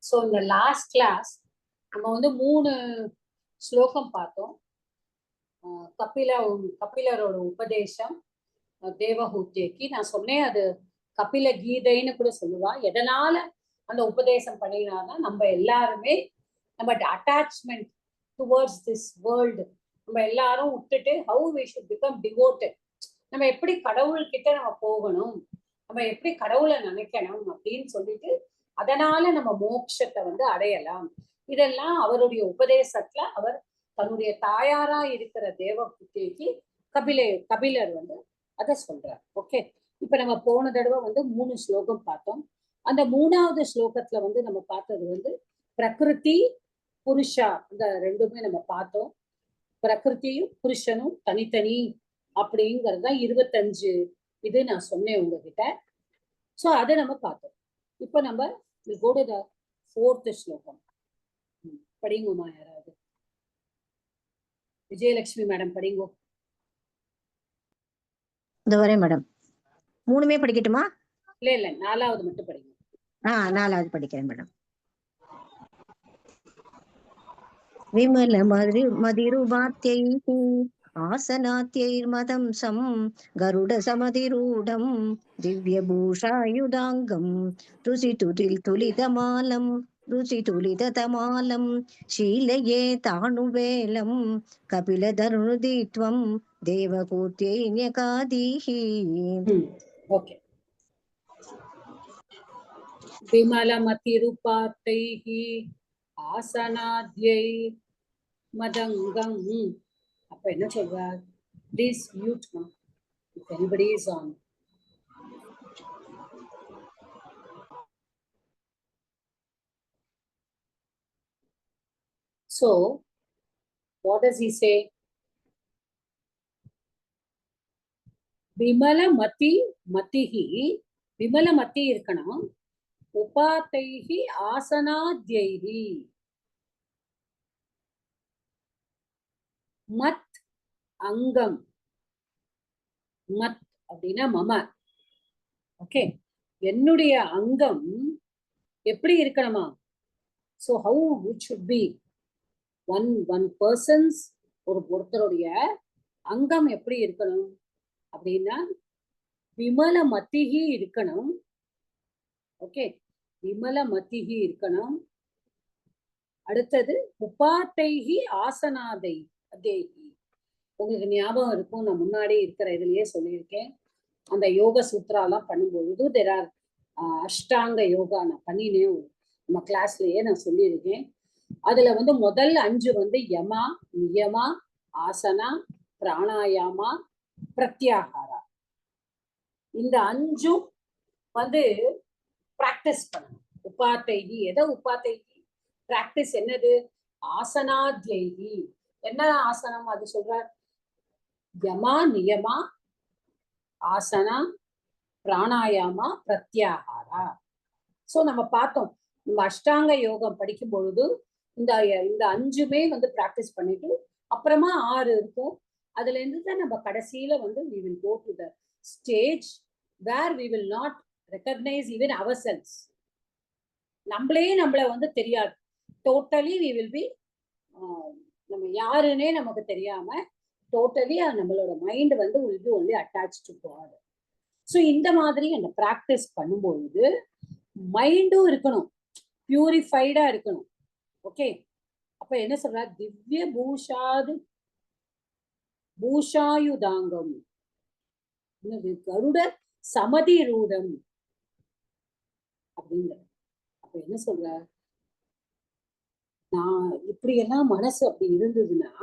So இந்த last class நம்ம வந்து 3 ஸ்லோகம் பார்த்தோம். கபிலரோட உபதேசம் தேவஹூத்திக்கு. நான் சொன்னேன் அது கபில கீதைன்னு கூட சொல்லுவா. எதனால அந்த உபதேசம் பண்ணினாதான் நம்ம எல்லாருமே நம்ம அட்டாச்மெண்ட் டுவர்ட்ஸ் திஸ் வேர்ல்டு நம்ம எல்லாரும் விட்டுட்டு how we should become devoted, நம்ம எப்படி கடவுள்கிட்ட நம்ம போகணும், நம்ம எப்படி கடவுளை நினைக்கணும் அப்படின்னு சொல்லிட்டு அதனால நம்ம மோட்சத்தை வந்து அடையலாம். இதெல்லாம் அவருடைய உபதேசத்துல அவர் தன்னுடைய தாயாரா இருக்கிற தேவஹூதிக்கு கபிலர் வந்து அதை சொல்றார். ஓகே, இப்ப நம்ம போன தடவை வந்து 3 ஸ்லோகம் பார்த்தோம். அந்த 3வது ஸ்லோகத்துல வந்து நம்ம பார்த்தது வந்து பிரகிருதி புருஷா, இந்த ரெண்டுமே நம்ம பார்த்தோம். பிரகிருதியும் புருஷனும் தனித்தனி அப்படிங்கறதுதான் 25 இது நான் சொன்னேன் உங்ககிட்ட. சோ அதை நம்ம பார்த்தோம். இப்ப நம்ம go to the 4th ஸ்லோகம். படிங்கம்மா யாராவது. விஜயலட்சுமி மேடம் படிங்கோ. இந்த வரேன் மேடம். 3மே படிக்கட்டுமா? இல்ல 4வது மட்டும் படிங்க. 4வது படிக்கிறேன் மேடம். விமல மதிருபாத்யைः ஆசனாத்யைர்மதம் சம் கருட சமதிரூடம் திவ்யபூஷாயுதாங்கம் ருசிதுலிதமாலம் ஷீலயே தாணுவேலம் கபிலதருணுதித்வம் தேவகூத்யை ஞகாதீஹி. ஓகே. விமலமதிருபாத்யைः ஆசனாத்யை மதங்கம். அப்ப என்ன சொல்றார்? Please mute ma if anybody is on. So what does he say? விமலமதிஹி, விமலமதி இருக்கணும். உபாத்தைஹி ஆசனாத்யைஹி மத் அங்கம். மத் அப்படின்னா மம. ஓகே, என்னுடைய அங்கம் எப்படி இருக்கணுமா? So how it should be one person's ஒருத்தருடைய அங்கம் எப்படி இருக்கணும் அப்படின்னா விமலமதிஹி இருக்கணும். ஓகே, விமலமதிஹி இருக்கணும். அடுத்தது உபாத்தைஹி ஆசனாதை தேகி. உங்களுக்கு ஞாபகம் இருக்கும், நான் முன்னாடி இருக்கிற இதுலயே சொல்லியிருக்கேன். அந்த யோக சூத்ராலாம் பண்ணும்பொழுது தெரார் அஷ்டாங்க யோகா நான் பண்ணினேன் நம்ம கிளாஸ்லயே நான் சொல்லியிருக்கேன். அதுல வந்து முதல் 5 வந்து யமா, நியமா, ஆசனா, பிராணாயாமா, பிரத்யாகாரா. இந்த 5ம் வந்து பிராக்டிஸ் பண்ணணும். உபாத்தைகி, எதை உபாத்தைகி பிராக்டிஸ் என்னது? ஆசனாத்யைகி. என்ன ஆசனம் அது சொல்றார்? யமா, நியமா, ஆசனா, பிராணாயாமா, பிரத்யாகாரா. சோ நம்ம பார்த்தோம், நம்ம அஷ்டாங்க யோகம் படிக்கும் பொழுது இந்த 5மே வந்து பிராக்டிஸ் பண்ணிட்டு அப்புறமா 6 இருக்கும். அதுல இருந்து தான் நம்ம கடைசியில வந்து we will go to the stage where we will not recognize even ourselves. நம்மளை வந்து தெரியாது. டோட்டலி we will be நம்ம யாருன்னே நமக்கு தெரியாம டோட்டலி நம்மளோட மைண்ட் வந்து will be only attached to God. So இந்த மாதிரி அந்த ப்ராக்டிஸ் பண்ணும்பொழுது மைண்டும் இருக்கணும், பியூரிஃபைடா இருக்கணும். ஓகே, அப்ப என்ன சொல்ற? திவ்ய பூஷாயுதாங்கம், கருட சமதி ரூடம் அப்படிங்கிற. அப்ப என்ன சொல்ற? நான் இப்படி எல்லாம் மனசு அப்படி இருந்ததுன்னா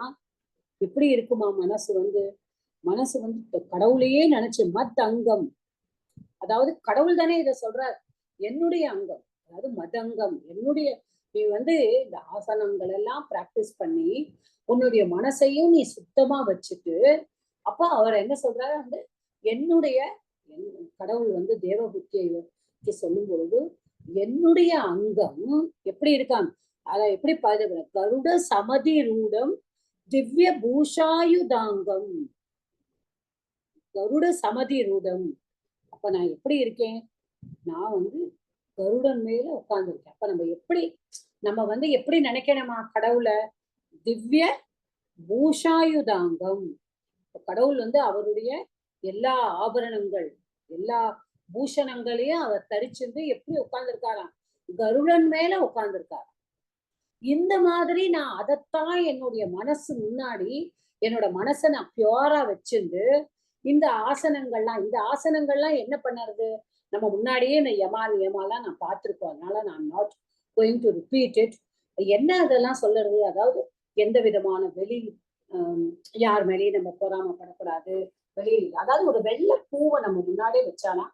எப்படி இருக்குமா? மனசு வந்து கடவுளையே நினைச்சு மத் அங்கம், அதாவது கடவுள் தானே இதை சொல்றார், என்னுடைய அங்கம், அதாவது மதங்கம், என்னுடைய. நீ வந்து இந்த ஆசனங்கள் எல்லாம் பிராக்டிஸ் பண்ணி உன்னுடைய மனசையும் நீ சுத்தமா வச்சுட்டு, அப்ப அவர் என்ன சொல்றாரு வந்து என்னுடைய கடவுள் வந்து தேவஹூதியை சொல்லும் பொழுது என்னுடைய அங்கம் எப்படி இருக்கான், அதை எப்படி பாதுகாக்க? கருட சமதி ரூடம் திவ்ய பூஷாயுதாங்கம், கருட சமதி ரூடம். அப்ப நான் எப்படி இருக்கேன்? நான் வந்து கருடன் மேல உட்கார்ந்துருக்கேன். அப்ப நம்ம வந்து எப்படி நினைக்கணுமா கடவுளை? திவ்ய பூஷாயுதாங்கம். கடவுள் வந்து அவருடைய எல்லா ஆபரணங்கள், எல்லா பூஷணங்களையும் அவர் தரிச்சிருந்து எப்படி உட்கார்ந்துருக்காராம்? கருடன் மேல உட்கார்ந்துருக்காரு. இந்த மாதிரி நான் அதைத்தான் என்னுடைய மனசு முன்னாடி, என்னோட மனசை நான் பியூரா வச்சிருந்து இந்த ஆசனங்கள்லாம் என்ன பண்ணுறது? நம்ம முன்னாடியே இந்த யமா நியமாலாம் நான் பார்த்திருக்கோம். அதனால நான் not going to repeat it. என்ன அதெல்லாம் சொல்றது? அதாவது எந்த விதமான யார் மேலேயும் நம்ம பொறாமப்படக்கூடாது. வெளியில் அதாவது ஒரு வெள்ளை பூவை நம்ம முன்னாடியே வச்சானா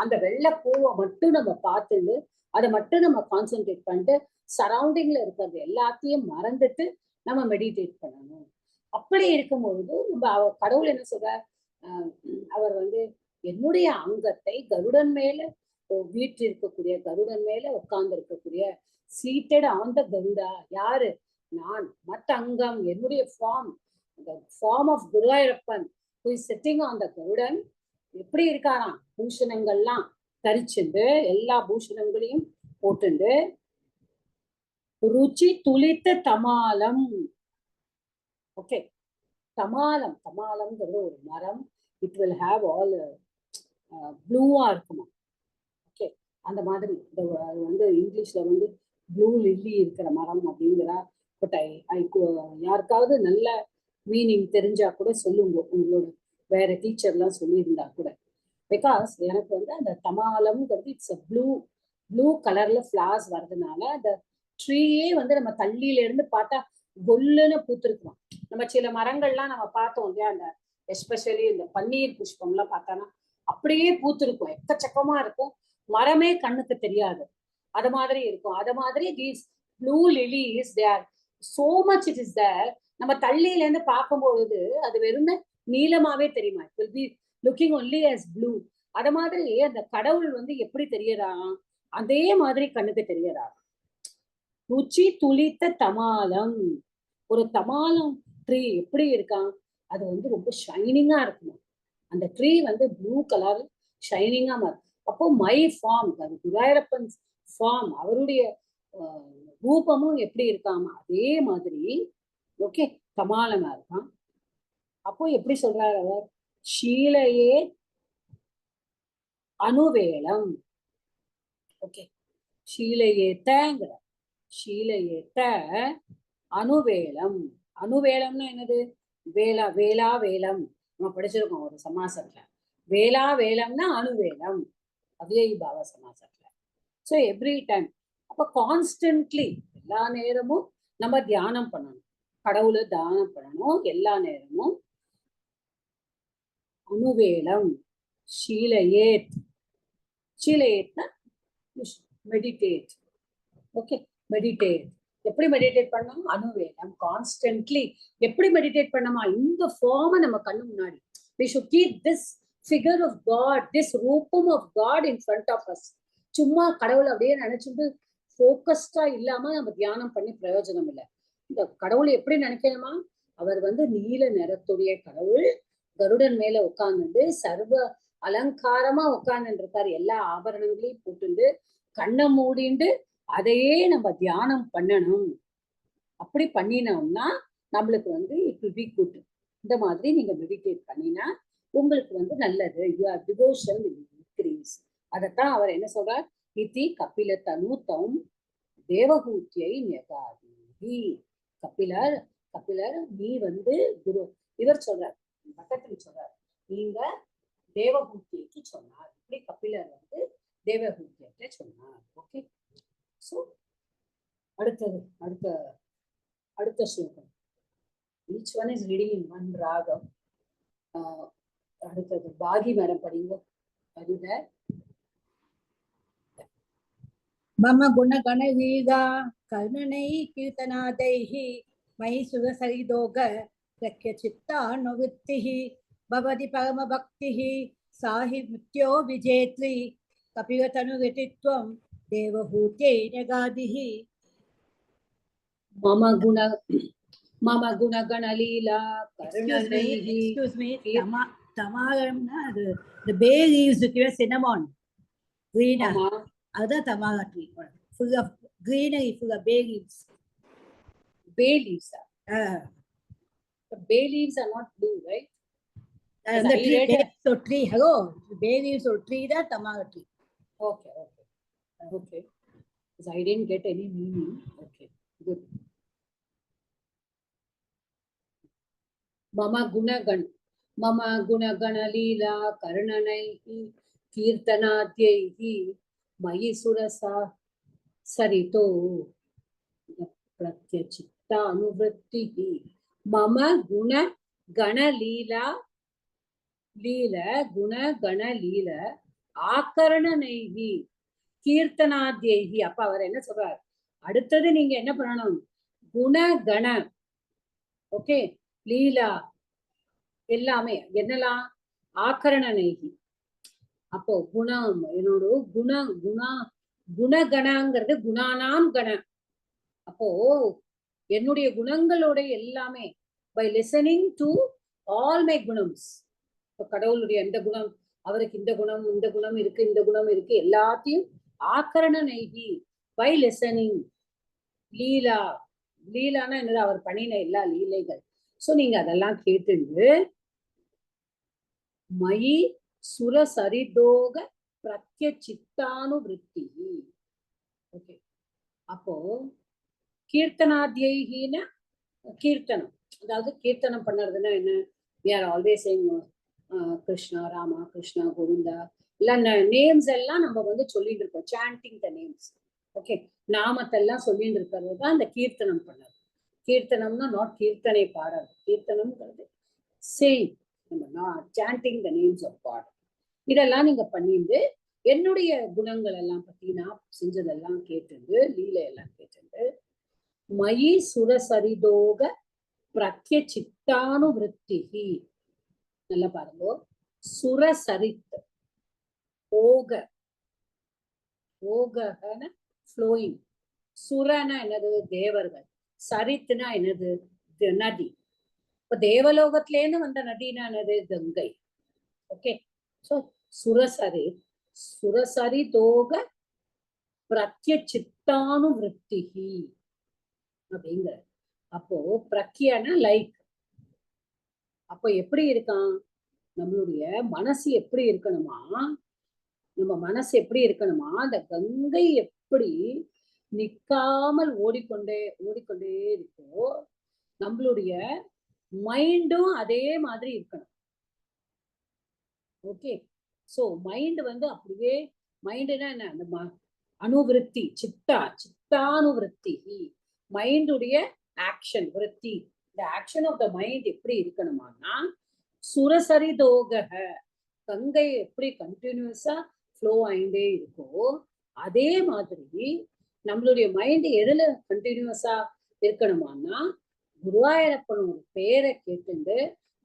அந்த வெள்ளை பூவை மட்டும் நம்ம பார்த்துட்டு அதை மட்டும் நம்ம கான்சென்ட்ரேட் பண்ணிட்டு சரௌண்டிங்ல இருக்கிறது எல்லாத்தையும் மறந்துட்டு நம்ம மெடிடேட் பண்ணணும். அப்படி இருக்கும்பொழுது நம்ம கடவுள் என்ன சொல்ற? அவர் வந்து என்னுடைய அங்கத்தை கருடன் மேல வீட்டில் இருக்கக்கூடிய கருடன் மேல உட்கார்ந்து இருக்கக்கூடிய சீட்டட் ஆன் த கருடா யாரு? நான். மற்ற அங்கம் என்னுடைய form, form of Guruvayurappan who is sitting on the Garudan எப்படி இருக்காராம்? பூஷணங்கள்லாம் தரிச்சுண்டு எல்லா பூஷணங்களையும் போட்டுண்டு ருச்சி துளித்த தமாலம். ஓகே, தமாலம்ங்கிறது ஒரு மரம். இட் வில் ஹாவ் ஆல் ப்ளூவா இருக்குமா. ஓகே, அந்த மாதிரி வந்து இங்கிலீஷ்ல வந்து ப்ளூ லில்லி இருக்கிற மரம் அப்படிங்கிறா. பட் யாருக்காவது நல்ல மீனிங் தெரிஞ்சா கூட சொல்லுங்க, உங்களோட வேற டீச்சர்லாம் சொல்லியிருந்தா கூட. பிகாஸ் எனக்கு வந்து அந்த தமாலம்ங்கிறது இட்ஸ் அ ப்ளூ கலர்ல ஃபிளார்ஸ் வர்றதுனால அந்த ட்ரீயே வந்து நம்ம தள்ளியில இருந்து பார்த்தா கொல்லுன்னு பூத்திருக்கலாம். நம்ம சில மரங்கள்லாம் நம்ம பார்த்தோம் இல்லையா, அந்த எஸ்பெஷலி இந்த பன்னீர் புஷ்பம்லாம் பார்த்தோன்னா அப்படியே பூத்திருக்கும், எக்கச்சக்கமா இருக்கும், மரமே கண்ணுக்கு தெரியாது. அது மாதிரி இருக்கும். அது மாதிரி these blue lilies they are so much it is there. நம்ம தள்ளியில இருந்து பார்க்கும்பொழுது அது வெறும் நீளமாவே தெரியுமா, it will be looking only as blue. அத மாதிரி அந்த கடவுள் வந்து எப்படி தெரியறான்? அதே மாதிரி கண்ணுக்கு தெரியறான். ருச்சி துளித்த தமாலம். ஒரு தமாலம் ட்ரீ எப்படி இருக்கான்? அது வந்து ரொம்ப ஷைனிங்கா இருக்குமா. அந்த ட்ரீ வந்து ப்ளூ கலர் ஷைனிங்கா மாறும். அப்போ மை ஃபார்ம், அது குருவாயூரப்பன் ஃபார்ம், அவருடைய ரூபமும் எப்படி இருக்காம அதே மாதிரி ஓகே கமாலமா இருக்கான். அப்போ எப்படி சொல்றாரு அவர்? ஷீலையே அணுவேலம். ஓகே, ஷீலையேத்தங்கிற ஷீலையேத்த அணுவேலம். அணுவேலம்னா என்னது? வேலா வேலம் நம்ம படிச்சிருக்கோம் ஒரு சமாசத்துல. வேலா வேலம்னா அணுவேலம், அவ்யயி பாவ சமாசத்துல. ஸோ எவ்ரி டைம் அப்ப கான்ஸ்டன்ட்லி எல்லா நேரமும் நம்ம தியானம் பண்ணணும், கடவுளை தியானம் பண்ணணும் எல்லா நேரமும். அணுவேலம் ஷீலையேத். ஷீலையேத்னா மெடிடேட். Okay, meditate. எப்படி மெடிடேட் பண்ணணும்? அணுவேலம் கான்ஸ்டன்ட்லி. எப்படி மெடிடேட் பண்ணமா? இந்த ஃபார்மை நம்ம கண்ணு முன்னாடி we should keep this figure of God, this ரூபம் of God in front of us. சும்மா கடவுள் அப்படியே நினைச்சிட்டு ஃபோக்கஸ்டா இல்லாம நம்ம தியானம் பண்ணி பிரயோஜனம் இல்லை. இந்த கடவுள் எப்படி நினைக்கணுமா? அவர் வந்து நீல நிறத்துடைய கடவுள் கருடன் மேல உட்கார்ந்து சர்வ அலங்காரமா உட்கார்ந்து இருக்காரு, எல்லா ஆபரணங்களையும் போட்டுண்டு கண்ணை மூடிண்டு அதையே நம்ம தியானம் பண்ணணும். அப்படி பண்ணினோம்னா நம்மளுக்கு வந்து இட் வில் பி குட். இந்த மாதிரி நீங்க மெடிடேட் பண்ணினா உங்களுக்கு வந்து நல்லது. Your devotion will increase. அதைத்தான் அவர் என்ன சொல்றார்? இதி கபில தனுதம் தேவகூத்தியை நெகாதி. கபிலர் நீ வந்து குரு. இவர் சொல்றார், பக்கத்தில் சொல்றார், நீங்க தேவகூத்தியைக்கு சொன்னார். இப்படி கபிலர் வந்து தேவகூத்தியத்தை சொன்னார். ஓகே, ஸோ அடுத்த ஸ்லோகம். Each one is reading in one ragam. அடுத்தது பாகி மேடம் படிங்க. அதுத மம குணகண வீகா கர்ணனை கீர்த்தனாதைஹி மயி சுகசரிதோக ரக்ய சித்தானுவித்திஹி பவதி பரம பக்திஹி சாஹி முத்யோ விஜேத்ரி கபிலதனுரிதித்வம் தேவஹூத்யை நகாதிஹி. மம குணகண லீலா கருணைஹி. Excuse me, tamalamna, the bay leaves with your cinnamon green. அதுதான் தமாகா tree. Full of greenery, full of bay leaves. Bay leaves. Uh, The bay leaves are not blue, right? அந்த I tree read bay leaves ஒரு tree. Hello, பே leaves ஒரு tree தான் தமாகா tree. Okay, okay, okay. Because I didn't get any meaning. Okay, good. Mama gunagana leela karnanaihi kirtanadyaihi mayi surasa sarito pratyachitta anuvrittihi. Mama gunagana leela gunagana leela ஆக்கரணனைகி கீர்த்தனாத்யைகி. அப்ப அவர் என்ன சொல்றார்? அடுத்தது நீங்க என்ன பண்ணணும்? குணகண, okay, லீலா எல்லாமே என்னலாம்? ஆக்கரணனைகி. அப்போ குணம் என்னோட குணகணங்கிறது குணானாம் கண. அப்போ என்னுடைய குணங்களோட எல்லாமே by listening to all my குணம்ஸ். இப்போ கடவுளுடைய எந்த குணம், அவருக்கு இந்த குணம் இருக்கு, இந்த குணம் இருக்கு, எல்லாத்தையும் ஆக்கரண நைகி பை லிசனிங். லீலானா என்னது? அவர் பண்ணின எல்லா லீலைகள். சோ நீங்க அதெல்லாம் கேட்டுண்டு மயி சுர சரிதோக பிரத்யசித்தானுவிருத்தி. ஓகே, அப்போ கீர்த்தனாத்யைகின கீர்த்தனம், அதாவது கீர்த்தனம் பண்ணுறதுன்னா என்ன? we are always saying Krishna Rama Krishna Govinda எல்லாம் நேம்ஸ் எல்லாம் நம்ம வந்து சொல்லிட்டு இருக்கோம். Sanding the names. ஓகே, நாமத்தெல்லாம் சொல்லிட்டு இருக்கிறது தான் இந்த கீர்த்தனம் பண்ணது. கீர்த்தனம்னா நாட் கீர்த்தனை பாடுறது. கீர்த்தனம்ங்கிறது saying, chanting the names of God. இதெல்லாம் நீங்க பண்ணிட்டு என்னுடைய குணங்கள் எல்லாம் பத்தி நான் செஞ்சதெல்லாம் கேட்டுண்டு லீலையெல்லாம் கேட்டுண்டு மயி சுரசரிதோக பிரத்யசித்தானுவிருத்திகி. நல்லா பாருங்க, சுரசரித் ஓக, ஓகன ஃப்ளோயிங். சுரனா என்னது? தேவர்கள். சரித்துனா என்னது? நதி. இப்ப தேவலோகத்திலேருந்து வந்த நதினா என்னது? கங்கை. ஓகே, சோ சுரசரித் சுரசரிதோக பிரத்யசித்தானுவிருத்திகி அப்படிங்கிற. அப்போ பிரக்யனா லைக். அப்போ எப்படி இருக்கான்? நம்மளுடைய மனசு எப்படி இருக்கணுமா? நம்ம மனசு எப்படி இருக்கணுமா? அந்த கங்கை எப்படி நிக்காமல் ஓடிக்கொண்டே இருக்கோ, நம்மளுடைய மைண்டும் அதே மாதிரி இருக்கணும். ஓகே, சோ மைண்ட் வந்து அப்படியே, மைண்டுனா என்ன? அந்த அனுவிருத்தி, சித்தானுவிருத்தி, மைண்டுடைய ஆக்ஷன் விருத்தி. இந்த ஆக்ஷன் ஆஃப் த மைண்ட் எப்படி இருக்கணுமானா சுரசரிதோக, கங்கை எப்படி கண்டினியூஸா ஃப்ளோ ஆயிட்டே இருக்கோ அதே மாதிரி நம்மளுடைய மைண்ட் எதுல கண்டினியூஸா இருக்கணுமானா குருவாயூரப்பனோட பேரை கேட்டுண்டு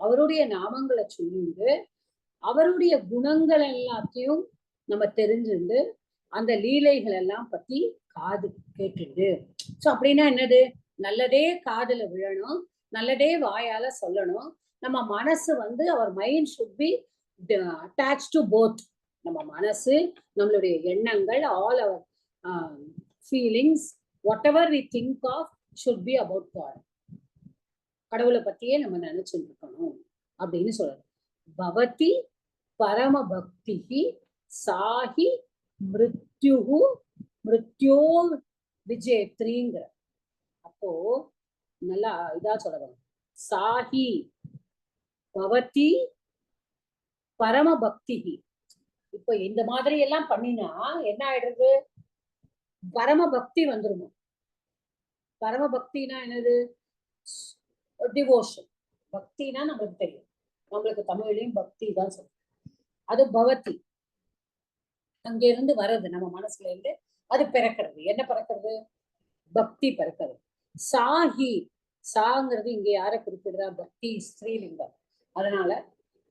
அவருடைய நாமங்களை சொல்லிண்டு அவருடைய குணங்கள் எல்லாத்தையும் நம்ம தெரிஞ்சுண்டு அந்த லீலைகள் எல்லாம் பத்தி காது கேட்டுண்டு. சோ அப்படின்னா என்னது? நல்லதே காதுல விழணும், நல்லதே வாயால சொல்லணும். நம்ம மனசு வந்து our mind should be attach to both. நம்ம மனசு, நம்மளுடைய எண்ணங்கள், all our feelings, whatever we think of should be about God. கடவுளை பத்தியே நம்ம நினைச்சுட்டு இருக்கணும் அப்படின்னு சொல்றது. பவதி பரம பக்தி சாஹி மிருத்யோ விஜேத்ரிங்கிற. அப்போ நல்லா இதா சொல்லணும். சாஹி பவதி பரம பக்தி. இப்போ இந்த மாதிரி எல்லாம் பண்ணினா என்ன ஆயிடுறது? பரம பக்தி வந்துருமா? பரம பக்தினா என்னது? டிவோஷன். பக்தினா நம்மளுக்கு தெரியும், நம்மளுக்கு தமிழ்லயும் பக்தி தான் சொல்றோம். அது பவதி, அங்க இருந்து வர்றது, நம்ம மனசுல இருந்து அது பிறக்கிறது. என்ன பிறக்கிறது? பக்தி பிறக்கிறது. சாஹி, சாங்கிறது இங்க யாரை குறிப்பிடுறா? பக்தி ஸ்ரீலிங்கம். அதனால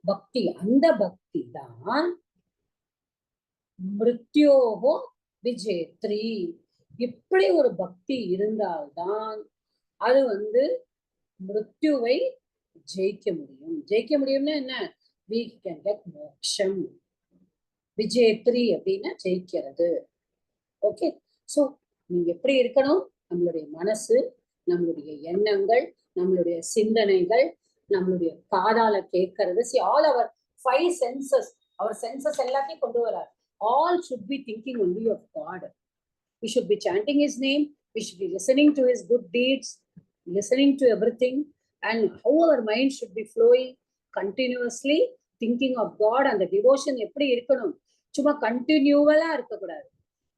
பக்தி, அந்த பக்தி தான் மிருத்யோகோ விஜேத்ரி. இப்படி ஒரு பக்தி இருந்தால்தான் அது வந்து மிருத்யுவை ஜெயிக்க முடியும். ஜெயிக்க முடியும்னா என்ன? we can get மோட்சம். விஜேத்ரி அப்படின்னா ஜெயிக்கிறது. ஓகே, ஸோ நீங்க எப்படி இருக்கணும்? நம்மளுடைய மனசு, நம்மளுடைய எண்ணங்கள், நம்மளுடைய சிந்தனைகள், நம்மளுடைய காதால கேட்கறது, all our 5 census, our census எல்லாத்தையும் கொண்டு வரார். All should be thinking only of God. We should be chanting his name, we should be listening to his good deeds, listening to everything, and how our mind should be flowing continuously thinking of God. and the devotion எப்படி இருக்கணும்? சும்மா கண்டினியூவலா இருக்கக்கூடாது.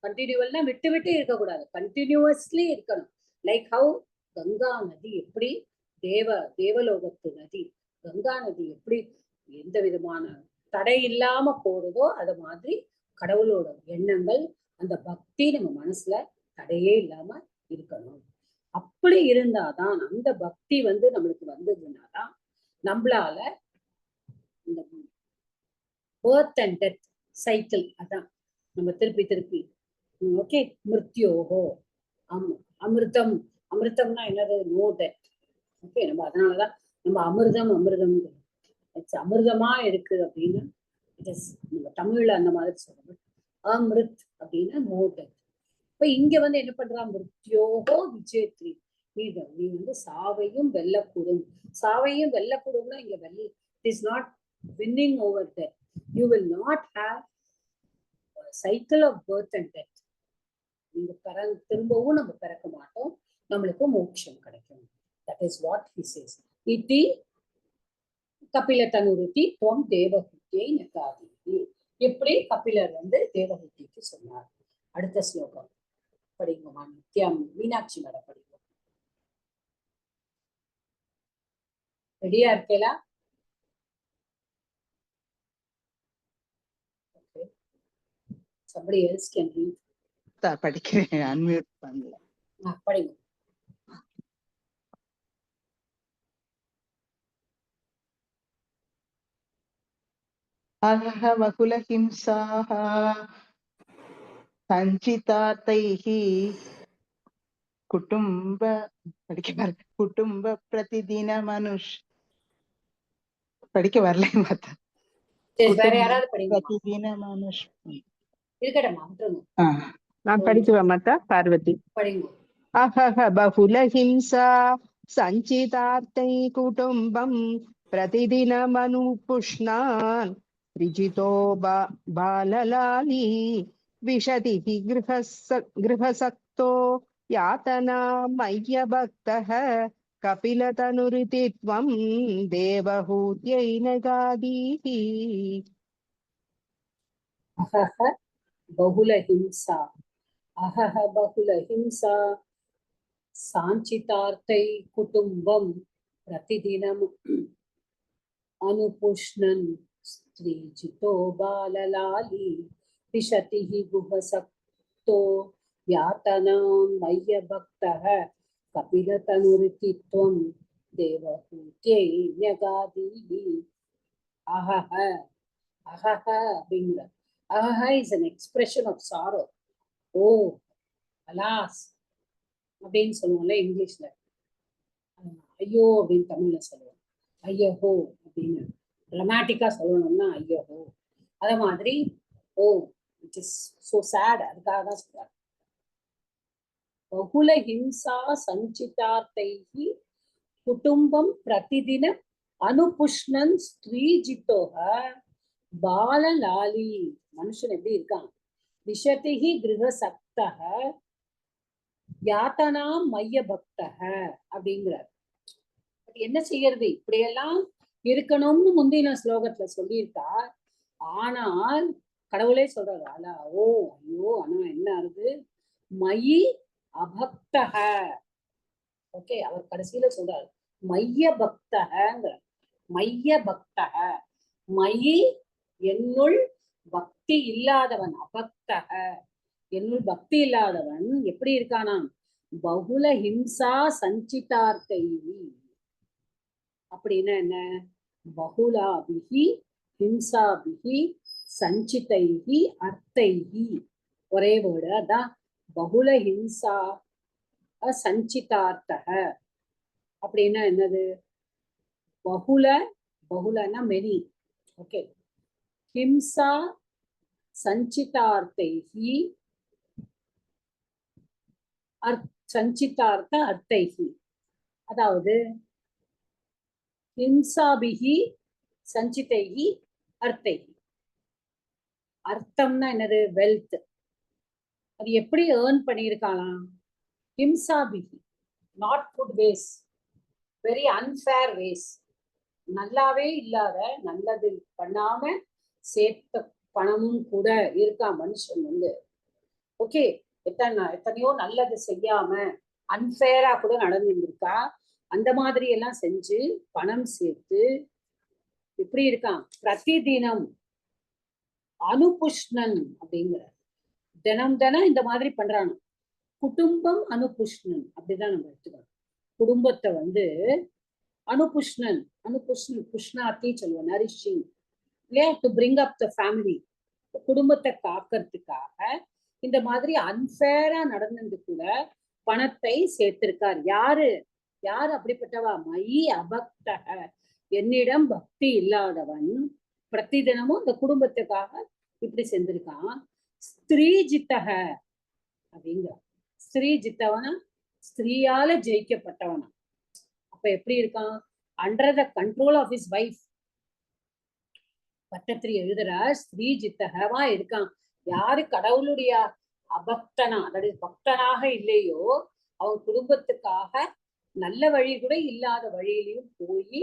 கண்டினியூவல்னா விட்டு விட்டு இருக்கக்கூடாது, continuously இருக்கணும். Like how Ganga நதி எப்படி தேவலோகத்து நதி, கங்கா நதி எப்படி எந்த விதமான தடை இல்லாம போறதோ அது மாதிரி கடவுளோட எண்ணங்கள், அந்த பக்தி நம்ம மனசுல தடையே இல்லாம இருக்கணும். அப்படி இருந்தாதான் அந்த பக்தி நம்மளுக்கு வந்ததுனாதான் நம்மளால இந்த பர்த் அண்ட் டெத் சைக்கிள், அதான் நம்ம திருப்பி திருப்பி ஓகே, மிருத்யோகோ அமிர்தம், அமிர்தம்னா என்னது? No death. ஓகே, நம்ம அதனாலதான் நம்ம அமிர்தம் அமிர்தமா இருக்கு அப்படின்னு நம்ம தமிழ்ல அந்த மாதிரி சொல்றோம். அமிர்த் அப்படின்னா நோ டெத். இப்ப இங்க என்ன பண்றா? மிருத்யோகோ விஜேத்ரி, நீ சாவையும் வெல்லக்கூடும். சாவையும் வெல்லக்கூடும்னா இங்க it is not winning over death. You will not have a cycle of birth and death. நீங்க திரும்பவும் நம்ம பிறக்க மாட்டோம், நம்மளுக்கு மோட்சம் கிடைக்கும். That is what he says. இதி கபில தனுருதி துவம் தேவஹூதியை நகாதி. எப்படி கபிலர் தேவஹூதிக்கு சொன்னார். அடுத்த ஸ்லோகம் படிங்கம்மா. நித்யம் மீனாட்சி மேட படிங்க. ரெடியா இருக்கேலா? Okay. Somebody else can read. படிக்கிறேன், அன்மியூட் பண்ணல. படிங்க. அஹ வகுல ஹிம்சாஹ சஞ்சிதார்த்தைஹ குடும்ப குடும்ப பிரதிதின படிக்க வரல மாத்தா. வேற யாராவது படிங்க. பிரதிதின மனுஷ் இருக்கட்டும், நான் படிக்குவேன் மாத்தா. பார்வதி படிங்க. அஹஹ பகுல ஹிம்சா சஞ்சிதார்த்தை குடும்பம் प्रतिदिनमनुपुष्णान् ऋजितो बाललाली विशतिः गृहसक्तो यातना मय्यभक्तः कपिलतनुरिति त्वं देवहूत्यै नगादीः. अहह बहुलहिंसा, अहह बहुलहिंसा सांचितार्थै कुटुम्बं प्रतिदिनम् अनुपुष्णन् स्त्रीजितो बाललाली विशतिः गुहसक्तो यातनां मय्यभक्तः कपिलतनुरिति त्वं देवहूत्यै न्यगादीः. अहह அஹஹ அப்படிங்கிற அஹஹ is an expression of sorrow. Oh alas அப்படின்னு சொல்லுவோம்ல இங்கிலீஷ்ல, ஐயோ அப்படின்னு தமிழ்ல சொல்லுவோம். ஐயஹோ அப்படின்னு ட்ரமாட்டிக்கா சொல்லணும்னா ஐயஹோ. அத மாதிரி ஓ இட் இஸ் சோ சேட், அதுக்காக தான் சொல்றாரு. பகுல ஹிம்சா சஞ்சிதார்த்தைஹி குடும்பம் பிரதிதின அனுபுஷ்ணன் ஸ்ரீஜித்தோஹ பாலலாலி. மனுஷன் எப்படி இருக்கான்? விஷதிஹி கிருஹசக்தஹ யாத்தனா மைய பக்தஹ அப்படிங்கிறார். என்ன செய்யறது? இப்படியெல்லாம் இருக்கணும்னு முந்தின ஸ்லோகத்துல சொல்லியிருக்கா. ஆனால் கடவுளே சொல்றாரு, அலா ஓ ஐயோ, ஆனா என்ன ஆகுது? மயி அபக்தஹ. ஓகே, அவர் கடைசியில சொல்றாரு மைய பக்தஹங்கிற. மைய பக்தஹ, மயி என்னுள் பக்தி இல்லாதவன், அபக்தஹ என்னுள் பக்தி இல்லாதவன் எப்படி இருக்கானாம்? பகுல ஹிம்சா சஞ்சிதார்த்தை. அப்படின்னா என்ன? பகுலாபிஹி ஹிம்சாபிஹி சஞ்சிதைஹி அர்த்தைஹி. ஒரே வேர்டு, அதான் பகுல ஹிம்சா சஞ்சிதார்த்தக. அப்படின்னா என்னது? பகுலன்னா மெனி. ஓகே, ஹிம்சா சஞ்சிதார்த்தைஹி சஞ்சிதார்த்த அர்த்தைகி, அதாவது ஹிம்சாபிகி சஞ்சிதைகி அர்த்தைகி. அர்த்தம்னா என்னது? வெல்த். அது எப்படி ஏர்ன் பண்ணியிருக்கலாம்? ஹிம்சாபிகி, not good ways, very unfair ways, நல்லாவே இல்லாத, நல்லது பண்ணாம சேர்த்த பணமும் கூட இருக்கா மனுஷன் வந்து. ஓகே, எத்தனையோ நல்லது செய்யாம அன்ஃபேரா கூட நடந்துருக்கா. அந்த மாதிரி எல்லாம் செஞ்சு பணம் சேர்த்து எப்படி இருக்கான்? பிரதிதினம் அனுபுஷ்ணன் அப்படிங்கிற, தினம் தினம் இந்த மாதிரி பண்றானு. குடும்பம் அனுபுஷ்ணன் அப்படிதான் நம்ம எடுத்துக்கணும். குடும்பத்தை வந்து அனுபுஷ்ணன், அனுபுஷ்ணன் புஷ்ணாத்தி சொல்லுவோம், நரிஷிங் இல்லையா, to bring up the family. குடும்பத்தை காக்கிறதுக்காக இந்த மாதிரி அன்ஃபேரா நடந்தது கூட பணத்தை சேர்த்திருக்கார். யாரு யாரு அப்படிப்பட்டவா? மயி அபக்தக, என்னிடம் பக்தி இல்லாதவன். பிரதிதினமும் இந்த குடும்பத்துக்காக இப்படி செஞ்சிருக்கான். ஸ்திரீஜித்தக அப்படிங்கிற, ஸ்திரீஜித்தவனா ஸ்திரீயால ஜெயிக்கப்பட்டவனா. அப்ப எப்படி இருக்கான்? Under the control of his wife. Bhattathiri எழுதுற ஸ்ரீஜித்தகவா இருக்கான். யாரு கடவுளுடைய அபக்தனா, அதாவது பக்தனாக இல்லையோ, அவன் குடும்பத்துக்காக நல்ல வழி கூட இல்லாத வழியிலையும் போய்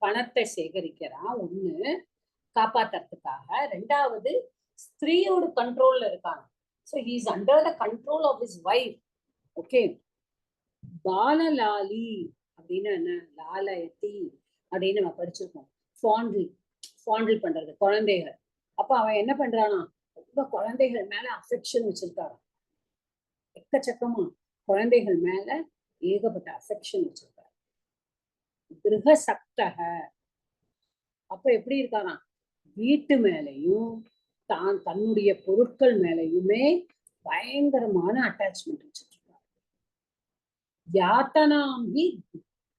பணத்தை சேகரிக்கிறான். ஒண்ணு, காப்பாத்துறதுக்காக. ரெண்டாவது, ஸ்திரீயோட கண்ட்ரோல்ல இருக்கான். So he is under the control of his wife. Okay. பாலலாலி அப்படின்னு என்ன? லாலயத்தி அப்படின்னு நம்ம படிச்சிருக்கோம். ஃபாண்டில் பண்றது குழந்தைகள். அப்ப அவன் என்ன பண்றானா? ரொம்ப குழந்தைகள் மேல அஃபெக்ஷன் வச்சிருக்காரு. எக்கச்சக்கமா குழந்தைகள் மேல ஏகப்பட்ட அஃபெக்ஷன் வச்சிருக்காரு. கிரகசக்தக, அப்ப எப்படி இருக்கானா? வீட்டு மேலையும் தன்னுடைய பொருட்கள் மேலையுமே பயங்கரமான அட்டாச்மெண்ட் வச்சிருக்காரு. யாத்தனாம்பி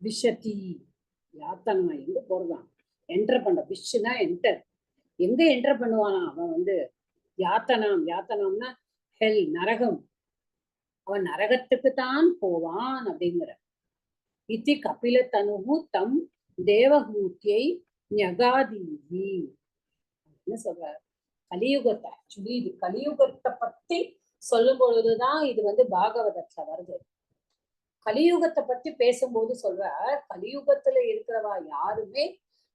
விஷதி, யாத்தனா எங்க போறதான்? என்டர் பண்ற. விஷனா என்டர், எங்க என்டர் பண்ணுவானா அவன் வந்து? யாத்தனாம்னா ஹெல், நரகம். அவன் நரகத்துக்கு தான் போவான் அப்படிங்கிற. இத்தி கபில தனுகு தம் தேவகூத்தியை ஞகாதீகி. என்ன சொல்ற? கலியுகத்தை, ஆக்சுவலி இது கலியுகத்தை பத்தி சொல்லும் பொழுதுதான் இது வந்து பாகவதத்துல வருது. கலியுகத்தை பத்தி பேசும்போது சொல்ற, கலியுகத்துல இருக்கிறவா யாருமே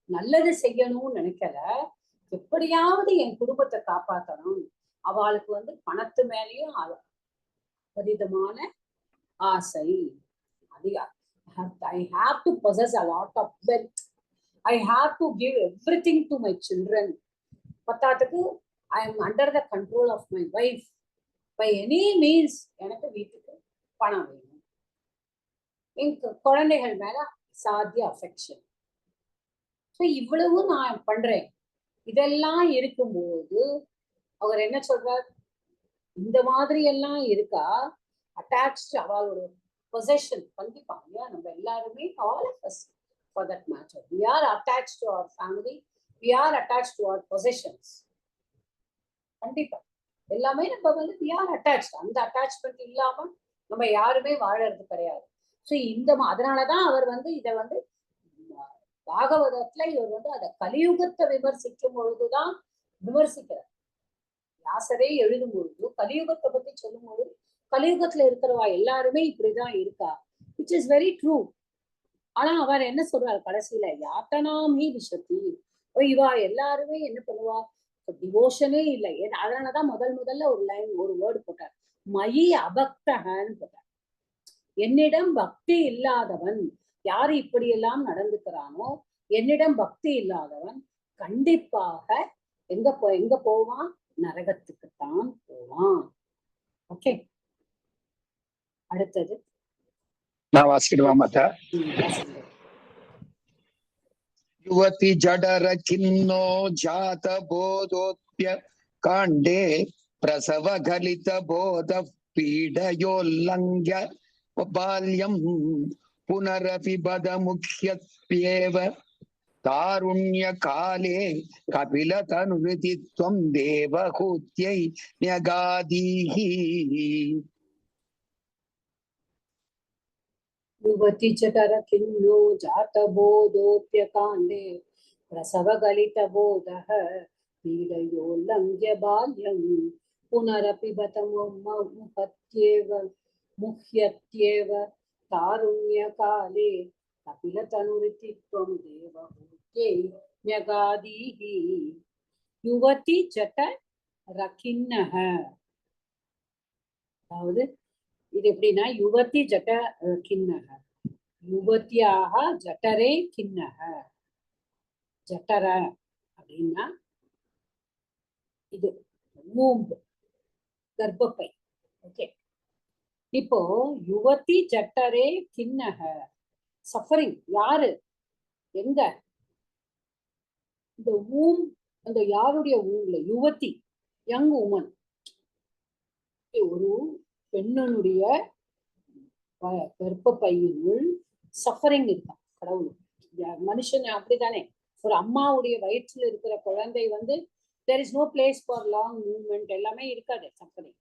நல்லது செய்யணும்னு நினைக்கல. எப்படியாவது என் குடும்பத்தை காப்பாற்றணும். அவளுக்கு வந்து பணத்து மேலேயும் அதீதமான ஆசை. I have to possess a lot of wealth. I have to give everything to my children. பத்தாத்துக்கு I am under the control of my wife. By any means எனக்கு வீட்டுக்கு பணம் வேணும். என் குழந்தைகள் மேல சாத்திய அஃபெக்ஷன். ஸோ இவ்வளவு நான் பண்றேன். இதெல்லாம் இருக்கும்போது அவர் என்ன சொல்றார்? இந்த மாதிரி எல்லாம் இருக்கா, அட்டாச்ட் அவளோட பொசஷன். கண்டிப்பா இல்லையா? நம்ம எல்லாருமே, all of us for that matter, we are attached to our family, we are attached to our possessions. கண்டிப்பா எல்லாமே நம்ம வந்து we are attached. அந்த அட்டாச்மெண்ட் இல்லாம நம்ம யாருமே வாழறது கிடையாது. ஸோ அதனாலதான் அவர் வந்து இதை வந்து பாகவதத்துல இவர் வந்து அதை கலியுகத்தை விமர்சிக்கும் பொழுதுதான் விமர்சிக்கிறார். வியாசரே எழுதும் பொழுது கலியுகத்தை பத்தி சொல்லும் பொழுது, கலியுகத்துல இருக்கிறவா எல்லாருமே இப்படிதான் இருக்கா, விச் இஸ் வெரி ட்ரூ. ஆனா அவர் என்ன சொல்றாரு கடைசியில? யாத்தனாமி விஷத்தி. இவா எல்லாருமே என்ன பண்ணுவா? டிவோஷனே இல்லை. அதனாலதான் முதல்ல ஒரு லைன், ஒரு வேர்டு போட்டார், மயி அபக்தகன்னு போட்டார். என்னிடம் பக்தி இல்லாதவன், யாரு இப்படியெல்லாம் நடந்துக்கிறானோ, என்னிடம் பக்தி இல்லாதவன் கண்டிப்பாக எங்க போவான்? நரகத்துக்குத்தான் போவான். ஓகே, அடுத்தது நான் வாசிக்கிடுவா மாதா. யுவதி ஜடர கின்னோ ஜாத போதோத்ய காண்டே பிரசவ கலித போத பீடயோல்லங்க்ய பால்யம் புனரபி பத முக்யத்யேவ தாருண்ய காலே கபில தனுரிதித்வம் தேவகூத்யை ஞகாதீஹி. युवती चटर किन्नो जातबोधोऽप्यकाण्डे प्रसवगलितबोधः पीडयोल्लङ्घ्य बाल्यं पुनरपि मुह्यत्येव तारुण्यकाले कपिलतनुरिति त्वं देवहूत्यै न्यगादीः युवती जट रकिन्नः. அதாவது இது எப்படின்னா யுவதி ஜட கிண்ணக யுவத்தியாக ஜட்டரே கிண்ணக. ஜட்டர அப்படின்னா இது மூம்பு கர்ப்பப்பை. ஓகே, இப்போ யுவதி ஜட்டரே கிண்ணக சஃபரிங் யாரு எங்க இந்த ஊம் அந்த யாருடைய ஊம்ல யுவதி யங் உமன் ஒரு பெண்ணனுடைய கர்ப்பப்பையினுள் சஃபரிங் இருக்கான். கடவுள் மனுஷன் அப்படித்தானே, ஒரு அம்மாவுடைய வயிற்றுல இருக்கிற குழந்தை வந்து there is no place for long movement எல்லாமே இருக்காது சஃபரிங்.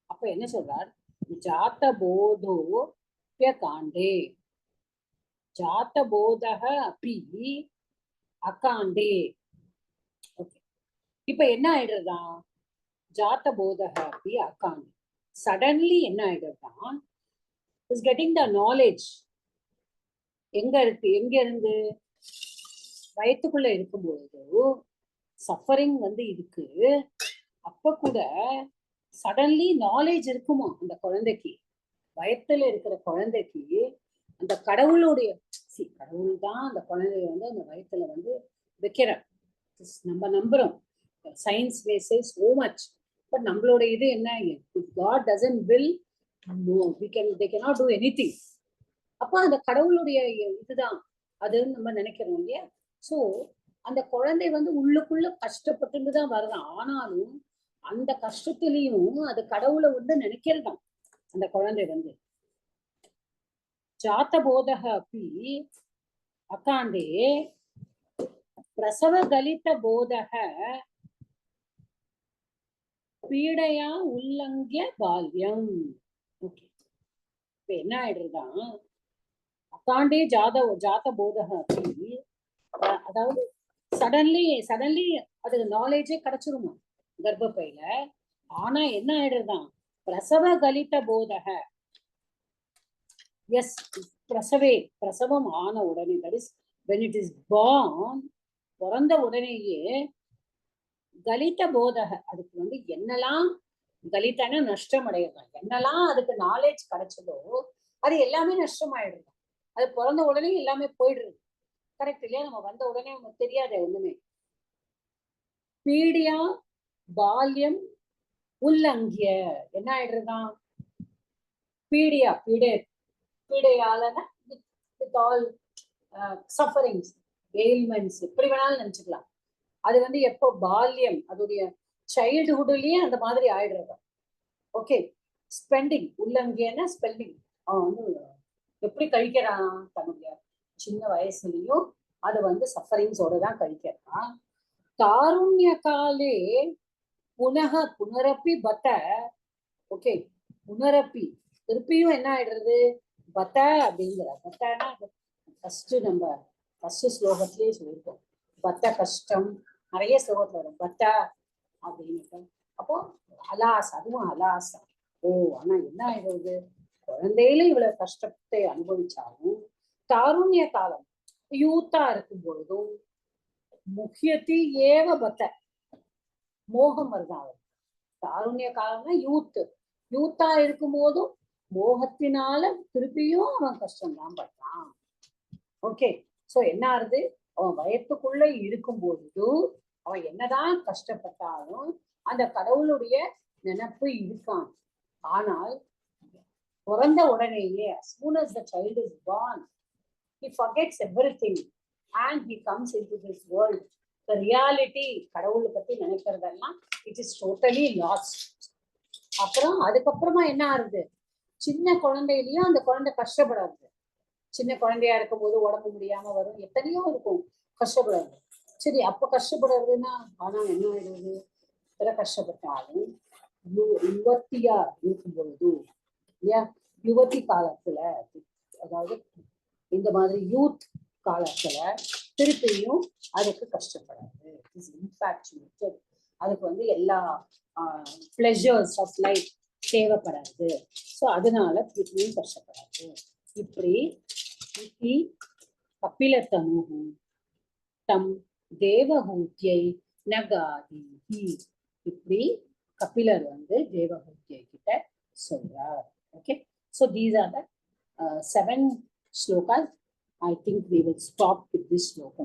அப்ப என்ன சொல்றார், ஜாத்த போதோ காண்டே ஜாத்த போதக அப்பி அகாண்டே. ஓகே, இப்ப என்ன ஆயிடுறதா, ஜாத்த போதக அப்பி அகாண்டே சடன்லி என்ன ஆயிடுறதா, இஸ் கெட்டிங் த நாலேஜ். எங்க இருந்து வயிற்றுக்குள்ள இருக்கும் பொழுது சஃபரிங் வந்து இருக்கு. அப்ப கூட சடன்லி நாலேஜ் இருக்குமா அந்த குழந்தைக்கு, வயத்துல இருக்கிற குழந்தைக்கு அந்த கடவுளுடைய கடவுள் தான் அந்த குழந்தைய வந்து அந்த வயத்துல வந்து வைக்கிறார். நம்ம நம்புறோம், சயின்ஸ் பேசஸ் so much. பட் நம்மளோட இது என்ன, God doesn't will, no, they cannot do anything. அப்ப அந்த கடவுளுடைய இதுதான் அதுன்னு நம்ம நினைக்கிறோம் இல்லையா. சோ அந்த குழந்தை வந்து உள்ளுக்குள்ள கஷ்டப்பட்டு தான் வருதான். ஆனாலும் அந்த கஷ்டத்திலையும் அது கடவுளை வந்து நினைக்கிறதாம் அந்த குழந்தை வந்து. ஜாத்த போதக அப்படி அகாண்டே பிரசவ கலித போதக பீடையா உல்லங்கிய பால்யம். ஓகே, இப்ப என்ன ஆயிடுறதுதான், அகாண்டே ஜாத போதக அப்படி, அதாவது சடன்லி அதுக்கு நாலேஜே கிடைச்சிருமா கர்ப்பப்பையில. ஆனா என்ன ஆயிடுறதுதான், பிரசவ கலித போதக எஸ் பிரசவம் ஆன உடனே, that is when it is born, பிறந்த உடனேயே கலித போதக அதுக்கு வந்து என்னெல்லாம் கலிதான நஷ்டம் அடையலாம், என்னெல்லாம் அதுக்கு நாலேஜ் கிடைச்சதோ அது எல்லாமே நஷ்டமாயிடுது. அது பிறந்த உடனே எல்லாமே போயிடுறது. கரெக்ட் இல்லையா, நம்ம வந்த உடனே நமக்கு தெரியாது ஒண்ணுமே. பீடியா பால்யம் உல்லங்கிய என்ன ஆயிடுறதுதான், பீடையால வித் ஆல் சஃபரிங்ஸ் எயில்மெண்ட்ஸ் எப்படி வேணாலும் நினைச்சுக்கலாம். அது வந்து எப்போ பால்யம் அதோடைய சைல்டுஹுட்லயே அந்த மாதிரி ஆயிடுறது. ஓகே, ஸ்பெண்டிங் உல்லங்கியன்னா ஸ்பெண்டிங், அவன் வந்து எப்படி கழிக்கிறான் தன்னுடைய சின்ன வயசுலயும் அது வந்து சஃபரிங்ஸோட தான் கழிக்கிறான். தாருண்ய காலே புனரப்பி பத்த. ஓகே, புனரப்பி திருப்பியும் என்ன ஆயிடுறது, பத்த அப்படிங்கிற. பத்தனா ஃபர்ஸ்ட் நம்ம ஃபர்ஸ்ட் ஸ்லோகத்திலேயே சொல்லியிருக்கோம், பத்த கஷ்டம் நிறைய ஸ்லோகத்துல வரும் பத்த அப்படின்னு. அப்போ அலாஸ், அதுவும் அலாசா. ஓ, ஆனா என்ன ஆயிடுறது, குழந்தையில இவ்வளவு கஷ்டத்தை அனுபவிச்சாலும் தாருண்ய காலம் யூத்தா இருக்கும் பொழுதும் முக்கியத்தி ஏவ பத்த மோகம் வருதான். தாருண்ய காலம்னா யூத்தா இருக்கும் போதும் மோகத்தினால திருப்பியும் அவன் கஷ்டம்தான் பண்றான். ஓகே, சோ என்ன ஆகுது, அவன் வயத்துக்குள்ள இருக்கும் பொழுது அவன் என்னதான் கஷ்டப்பட்டாலும் அந்த கடவுளுடைய நினைப்பு இருக்கான். ஆனால் பிறந்த உடனேயே as soon as the child is born, he forgets everything and he comes into this world. The reality கடவுளை பத்தி நினைக்கிறதெல்லாம் it is totally lost. அப்புறம் அதுக்கப்புறமா என்ன ஆகுது, சின்ன குழந்தையிலயும் அந்த குழந்தை கஷ்டப்படாது. சின்ன குழந்தையா இருக்கும் போது உடம்பு முடியாம வரும், எத்தனையோ இருக்கும், கஷ்டப்படாது. சரி, அப்ப கஷ்டப்படுறதுன்னா ஆனா என்ன ஆயிடுது, எத்தனை கஷ்டப்பட்டாலும் யுவத்தியா இருக்கும் பொழுது இல்லையா, யுவதி காலத்துல அதாவது இந்த மாதிரி யூத் காலத்துல திருப்பியும் அதுக்கு கஷ்டப்படாது. இன்ஃபேக்சுவேட்டட், அதுக்கு வந்து எல்லா பிளஷர்ஸ் ஆஃப் லைஃப் தேவைப்படாது. ஸோ அதனால திருப்பியும் கஷ்டப்படாது. இப்படி இதி கபிலதனு தம் தேவஹூத்யை நகாதிஹி, இப்படி கபிலர் வந்து தேவஹூத்யை கிட்ட சொல்றார். Okay, so these are the 7 slokas. I think we will stop with this sloka.